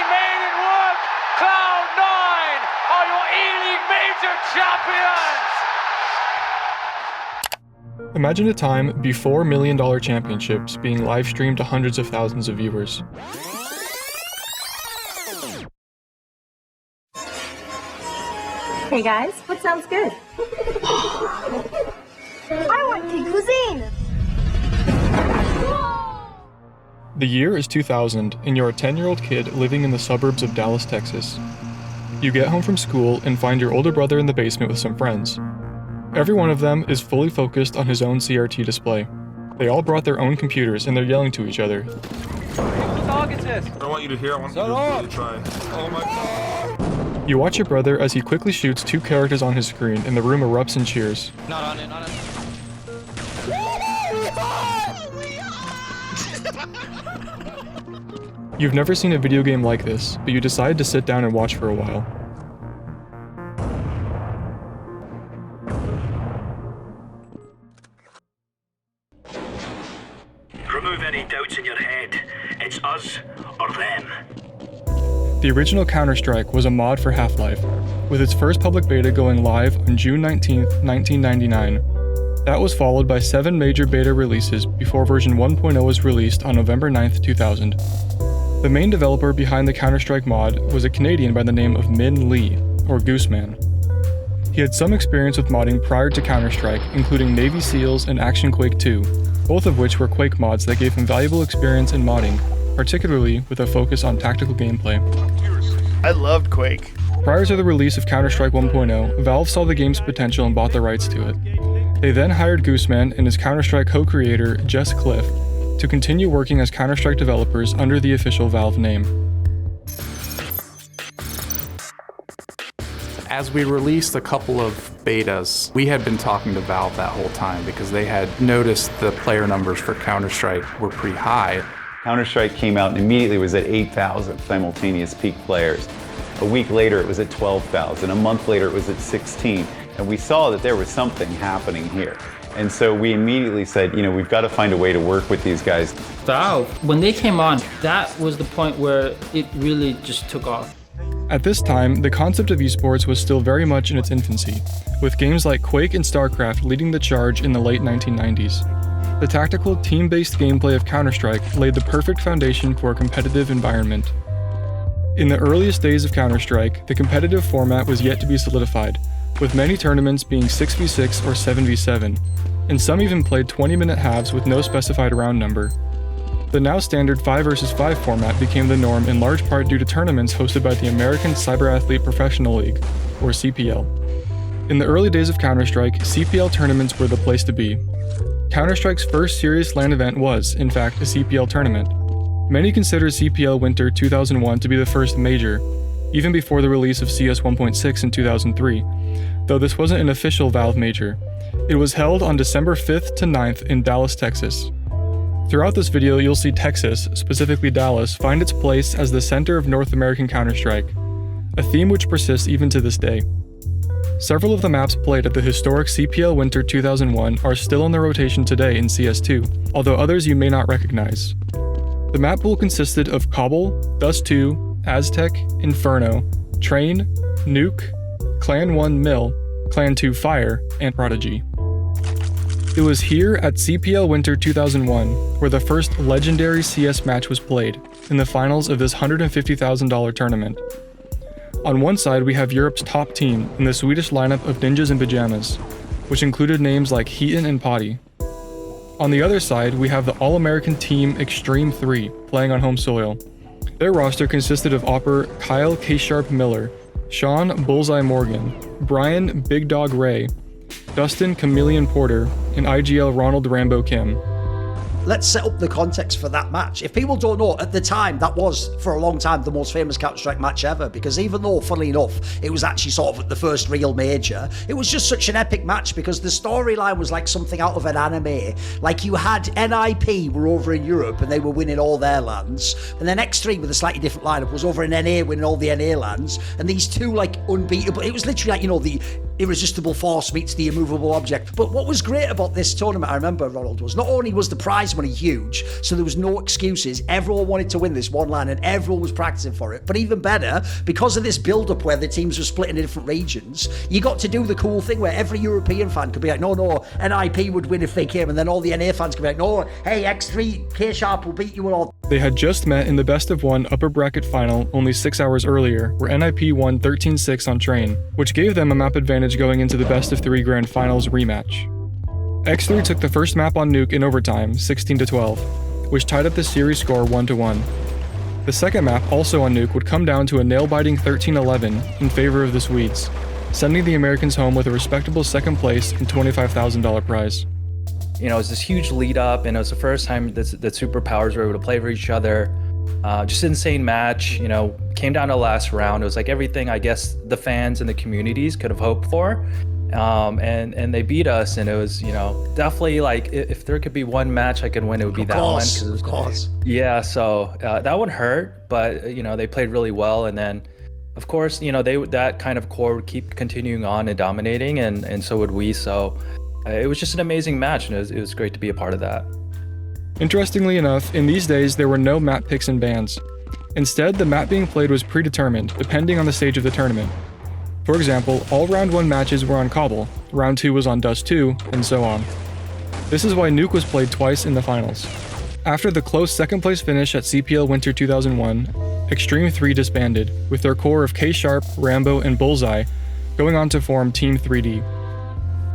made it work! Cloud9 are your E-League Major champions! Imagine a time before $1 Million Championships being live streamed to hundreds of thousands of viewers. Hey guys, what sounds good? I want tea cuisine! The year is 2000, and you're a 10-year-old kid living in the suburbs of Dallas, Texas. You get home from school and find your older brother in the basement with some friends. Every one of them is fully focused on his own CRT display. They all brought their own computers and they're yelling to each other. I don't want you to hear, I want you to really try. Oh my god. You watch your brother as he quickly shoots 2 characters on his screen and the room erupts in cheers. Not on it, not on it. You've never seen a video game like this, but you decide to sit down and watch for a while. Remove any doubts in your head. It's us or them. The original Counter-Strike was a mod for Half-Life, with its first public beta going live on June 19, 1999. That was followed by 7 major beta releases before version 1.0 was released on November 9, 2000. The main developer behind the Counter-Strike mod was a Canadian by the name of Min Lee, or Gooseman. He had some experience with modding prior to Counter-Strike, including Navy SEALs and Action Quake 2, both of which were Quake mods that gave him valuable experience in modding, particularly with a focus on tactical gameplay. I loved Quake. Prior to the release of Counter-Strike 1.0, Valve saw the game's potential and bought the rights to it. They then hired Gooseman and his Counter-Strike co-creator, Jess Cliff, to continue working as Counter-Strike developers under the official Valve name. As we released a couple of betas, we had been talking to Valve that whole time because they had noticed the player numbers for Counter-Strike were pretty high. Counter-Strike came out and immediately was at 8,000 simultaneous peak players. A week later it was at 12,000, a month later it was at 16, and we saw that there was something happening here. And so we immediately said, you know, we've got to find a way to work with these guys. Valve, when they came on, that was the point where it really just took off. At this time, the concept of esports was still very much in its infancy, with games like Quake and StarCraft leading the charge in the late 1990s. The tactical, team-based gameplay of Counter-Strike laid the perfect foundation for a competitive environment. In the earliest days of Counter-Strike, the competitive format was yet to be solidified, with many tournaments being 6v6 or 7v7, and some even played 20-minute halves with no specified round number. The now standard 5 vs 5 format became the norm in large part due to tournaments hosted by the American Cyber Athlete Professional League, or CPL. In the early days of Counter-Strike, CPL tournaments were the place to be. Counter-Strike's first serious LAN event was, in fact, a CPL tournament. Many consider CPL Winter 2001 to be the first major, even before the release of CS 1.6 in 2003, though this wasn't an official Valve major. It was held on December 5th to 9th in Dallas, Texas. Throughout this video, you'll see Texas, specifically Dallas, find its place as the center of North American Counter-Strike, a theme which persists even to this day. Several of the maps played at the historic CPL Winter 2001 are still in the rotation today in CS2, although others you may not recognize. The map pool consisted of Cobble, Dust 2, Aztec, Inferno, Train, Nuke, Clan 1 Mill, Clan 2 Fire, and Prodigy. It was here at CPL Winter 2001 where the first legendary CS match was played, in the finals of this $150,000 tournament. On one side we have Europe's top team in the Swedish lineup of Ninjas in Pajamas, which included names like Heaton and Potty. On the other side we have the all-American team Extreme 3 playing on home soil. Their roster consisted of Opper Kyle K-Sharp Miller, Sean Bullseye Morgan, Brian Big Dog Ray, Dustin Chameleon Porter, and IGL Ronald Rambo Kim. Let's set up the context for that match. If people don't know, at the time, that was, for a long time, the most famous Counter-Strike match ever, because even though, funnily enough, it was actually sort of the first real major, it was just such an epic match because the storyline was like something out of an anime. Like, you had NIP were over in Europe and they were winning all their lands, and then X3 with a slightly different lineup was over in NA winning all the NA lands, and these two, like, unbeatable. It was literally like, you know, the irresistible force meets the immovable object. But what was great about this tournament, I remember, Ronald, was not only was the prize money huge, so there was no excuses. Everyone wanted to win this one line and everyone was practicing for it. But even better, because of this build-up where the teams were split into different regions, you got to do the cool thing where every European fan could be like, no, NIP would win if they came, and then all the NA fans could be like, no, hey, X3, K-Sharp will beat you all. They had just met in the best of one upper bracket final only 6 hours earlier, where NIP won 13-6 on Train, which gave them a map advantage going into the best of 3 grand finals rematch. X3 took the first map on Nuke in overtime, 16-12, which tied up the series score 1-1. The second map, also on Nuke, would come down to a nail-biting 13-11 in favor of the Swedes, sending the Americans home with a respectable second place and $25,000 prize. You know, it was this huge lead up, and it was the first time that superpowers were able to play for each other. Just an insane match, you know, came down to the last round. It was like everything I guess the fans and the communities could have hoped for. And they beat us, and it was, you know, definitely like if there could be one match I could win, it would be that one. Of course. Yeah, so that would hurt, but, you know, they played really well. And then, of course, you know, that kind of core would keep continuing on and dominating, and so would we. So it was just an amazing match, and it was great to be a part of that. Interestingly enough, in these days there were no map picks and bans. Instead, the map being played was predetermined, depending on the stage of the tournament. For example, all round 1 matches were on Cobble, round 2 was on Dust 2, and so on. This is why Nuke was played twice in the finals. After the close second place finish at CPL Winter 2001, Extreme 3 disbanded, with their core of K-Sharp, Rambo, and Bullseye going on to form Team 3D.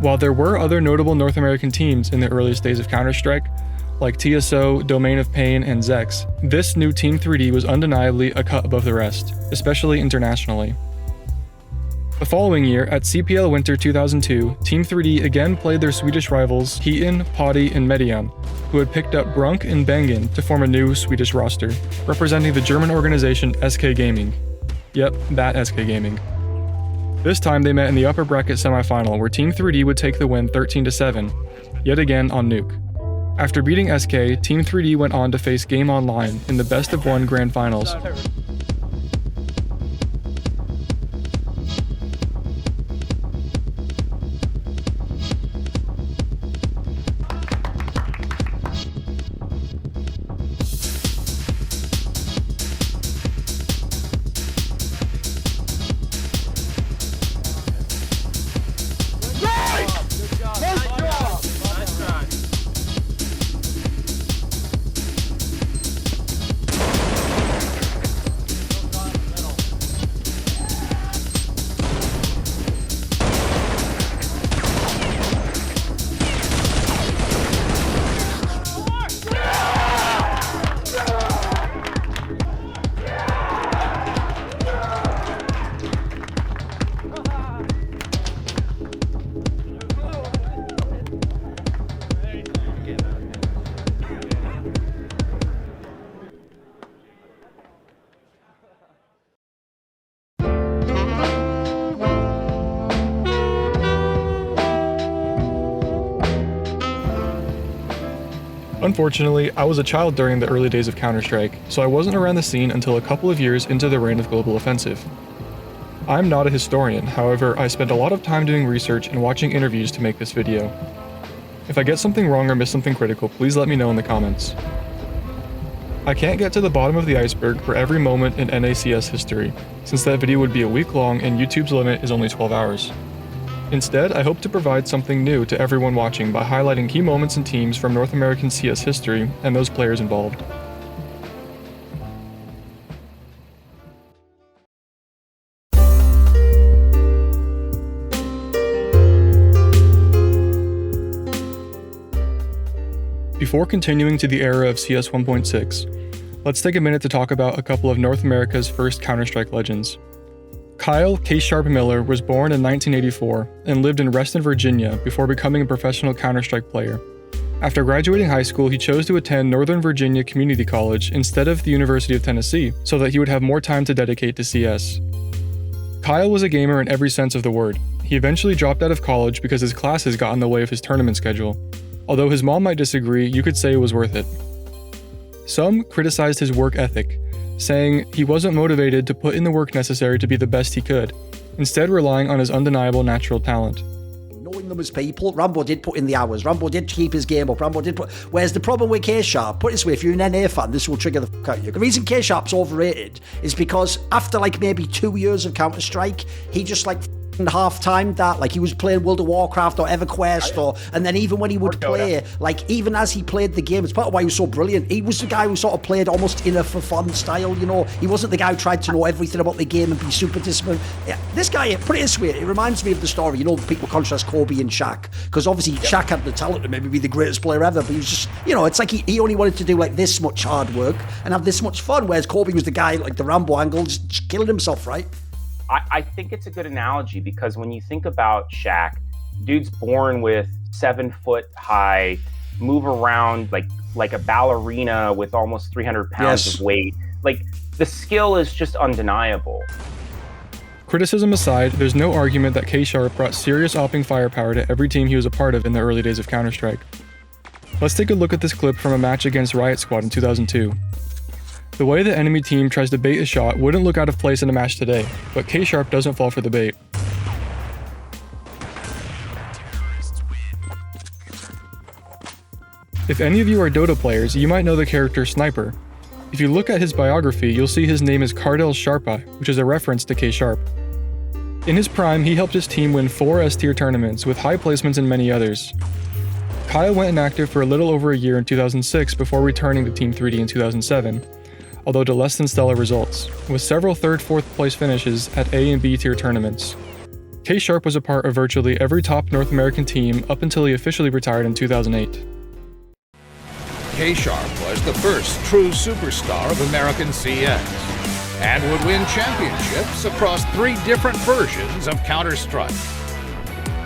While there were other notable North American teams in the earliest days of Counter-Strike, like TSO, Domain of Pain, and Zex, this new Team 3D was undeniably a cut above the rest, especially internationally. The following year, at CPL Winter 2002, Team 3D again played their Swedish rivals Heaton, Potty, and Median, who had picked up Brunk and Bengen to form a new Swedish roster, representing the German organization SK Gaming. Yep, that SK Gaming. This time they met in the upper bracket semifinal, where Team 3D would take the win 13-7, yet again on Nuke. After beating SK, Team 3D went on to face Game Online in the best of 1 grand finals. Unfortunately, I was a child during the early days of Counter-Strike, so I wasn't around the scene until a couple of years into the reign of Global Offensive. I'm not a historian, however, I spent a lot of time doing research and watching interviews to make this video. If I get something wrong or miss something critical, please let me know in the comments. I can't get to the bottom of the iceberg for every moment in NACS history, since that video would be a week long and YouTube's limit is only 12 hours. Instead, I hope to provide something new to everyone watching by highlighting key moments and teams from North American CS history and those players involved. Before continuing to the era of CS 1.6, let's take a minute to talk about a couple of North America's first Counter-Strike legends. Kyle K-Sharp Miller was born in 1984 and lived in Reston, Virginia before becoming a professional Counter-Strike player. After graduating high school, he chose to attend Northern Virginia Community College instead of the University of Tennessee, so that he would have more time to dedicate to CS. Kyle was a gamer in every sense of the word. He eventually dropped out of college because his classes got in the way of his tournament schedule. Although his mom might disagree, you could say it was worth it. Some criticized his work ethic, saying he wasn't motivated to put in the work necessary to be the best he could, instead relying on his undeniable natural talent. Knowing them as people, Rambo did put in the hours. Rambo did keep his game up. Rambo did put... Whereas the problem with K-Sharp, put it this way, if you're an NA fan, this will trigger the fuck out of you. The reason K-Sharp's overrated is because after like maybe 2 years of Counter-Strike, he just like half-timed that. Like he was playing World of Warcraft or EverQuest and then even when he would play, like even as he played the game, it's part of why he was so brilliant. He was the guy who sort of played almost in a for fun style, you know. He wasn't the guy who tried to know everything about the game and be super disciplined. Yeah, this guy, put it this way, it reminds me of the story, you know, people contrast Kobe and Shaq, because obviously Shaq had the talent to maybe be the greatest player ever, but he was just, you know, it's like he only wanted to do like this much hard work and have this much fun, whereas Kobe was the guy, like the Rambo angle, just killing himself, right? I think it's a good analogy because when you think about Shaq, dude's born with 7 foot high, move around like a ballerina with almost 300 pounds of weight. Like the skill is just undeniable. Criticism aside, there's no argument that K-Sharp brought serious opping firepower to every team he was a part of in the early days of Counter-Strike. Let's take a look at this clip from a match against Riot Squad in 2002. The way the enemy team tries to bait a shot wouldn't look out of place in a match today, but K-Sharp doesn't fall for the bait. If any of you are Dota players, you might know the character Sniper. If you look at his biography, you'll see his name is Cardell Sharpeye, which is a reference to K-Sharp. In his prime, he helped his team win 4 S-tier tournaments, with high placements in many others. Kyle went inactive for a little over a year in 2006 before returning to Team 3D in 2007. Although to less than stellar results, with several 3rd, 4th place finishes at A and B tier tournaments. K-Sharp was a part of virtually every top North American team up until he officially retired in 2008. K-Sharp was the first true superstar of American CS, and would win championships across 3 different versions of Counter-Strike.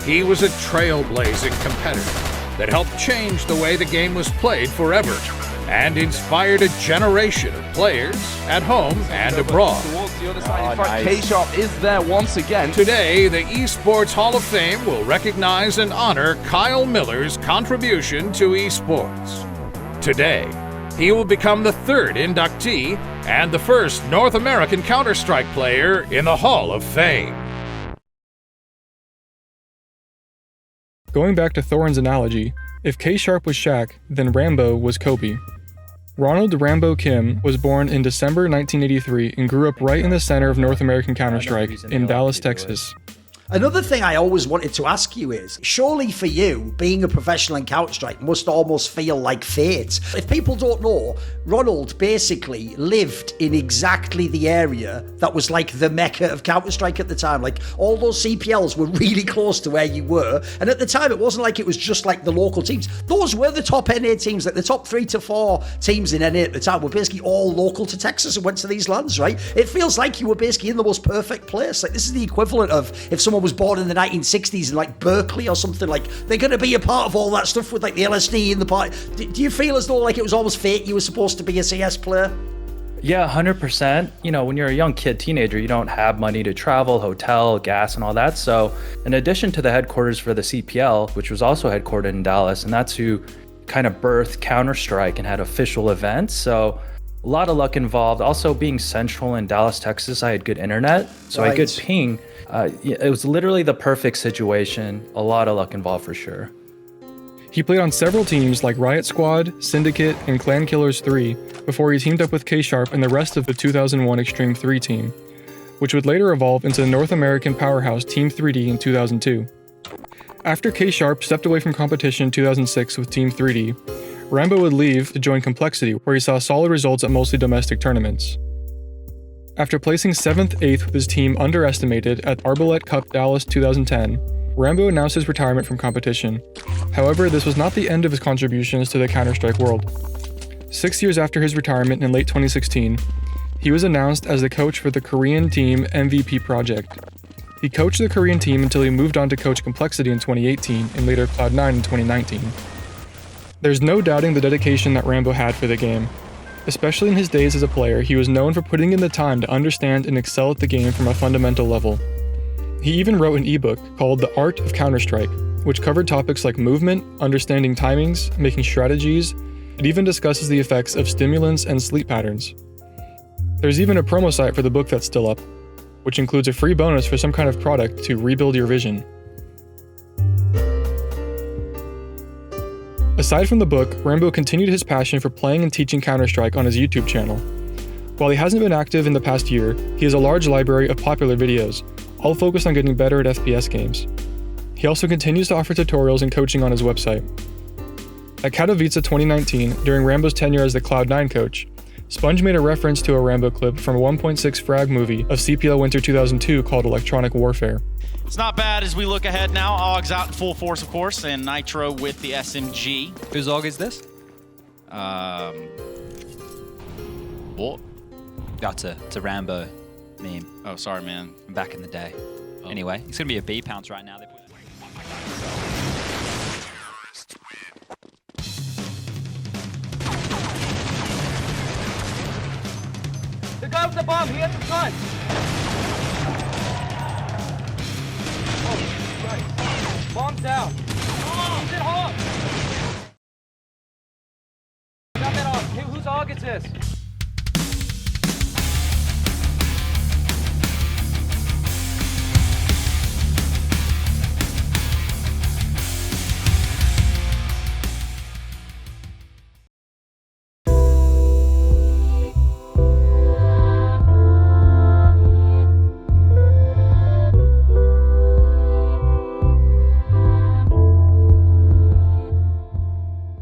He was a trailblazing competitor that helped change the way the game was played forever, and inspired a generation of players at home and abroad. K-Sharp is there once again. Today, the Esports Hall of Fame will recognize and honor Kyle Miller's contribution to esports. Today, he will become the 3rd inductee and the first North American Counter-Strike player in the Hall of Fame. Going back to Thorin's analogy, if K-Sharp was Shaq, then Rambo was Kobe. Ronald Rambo Kim was born in December 1983 and grew up right in the center of North American Counter-Strike in Dallas, Texas. Another thing I always wanted to ask you is, surely for you, being a professional in Counter-Strike must almost feel like fate. If people don't know, Ronald basically lived in exactly the area that was like the mecca of Counter-Strike at the time. Like all those CPLs were really close to where you were. And at the time, it wasn't like it was just like the local teams. Those were the top NA teams, like the top 3 to 4 teams in NA at the time were basically all local to Texas and went to these lands, right? It feels like you were basically in the most perfect place. Like this is the equivalent of if someone was born in the 1960s in like Berkeley or something, like they're going to be a part of all that stuff with like the LSD in the party. Do you feel as though like it was almost fate you were supposed to be a CS player? Yeah, 100%. You know, when you're a young kid, teenager, you don't have money to travel, hotel, gas, and all that. So in addition to the headquarters for the CPL, which was also headquartered in Dallas, and that's who kind of birthed Counter-Strike and had official events. So a lot of luck involved. Also being central in Dallas, Texas, I had good internet, so I had good ping. It was literally the perfect situation. A lot of luck involved for sure. He played on several teams like Riot Squad, Syndicate, and Clan Killers 3 before he teamed up with K-Sharp and the rest of the 2001 Extreme 3 team, which would later evolve into the North American powerhouse Team 3D in 2002. After K-Sharp stepped away from competition in 2006 with Team 3D, Rambo would leave to join Complexity, where he saw solid results at mostly domestic tournaments. After placing 7th, 8th with his team underestimated at Arbalete Cup Dallas 2010, Rambo announced his retirement from competition. However, this was not the end of his contributions to the Counter-Strike world. 6 years after his retirement in late 2016, he was announced as the coach for the Korean team MVP project. He coached the Korean team until he moved on to coach Complexity in 2018 and later Cloud9 in 2019. There's no doubting the dedication that Rambo had for the game. Especially in his days as a player, he was known for putting in the time to understand and excel at the game from a fundamental level. He even wrote an ebook called The Art of Counter-Strike, which covered topics like movement, understanding timings, making strategies. It even discusses the effects of stimulants and sleep patterns. There's even a promo site for the book that's still up. which includes a free bonus for some kind of product to rebuild your vision. Aside from the book, Rambo continued his passion for playing and teaching Counter-Strike on his YouTube channel. While he hasn't been active in the past year, he has a large library of popular videos, all focused on getting better at FPS games. He also continues to offer tutorials and coaching on his website. At Katowice 2019, during Rambo's tenure as the Cloud9 coach, Sponge made a reference to a Rambo clip from a 1.6 frag movie of CPL Winter 2002 called Electronic Warfare. It's not bad as we look ahead now. Aug's out in full force, of course, and Nitro with the SMG. Whose Aug is this? What? That's it's a Rambo meme. Oh, sorry, man. From back in the day. Anyway, it's going to be a B pounce right now. The guy with the bomb, he hit the front. Oh, right. Bomb's down.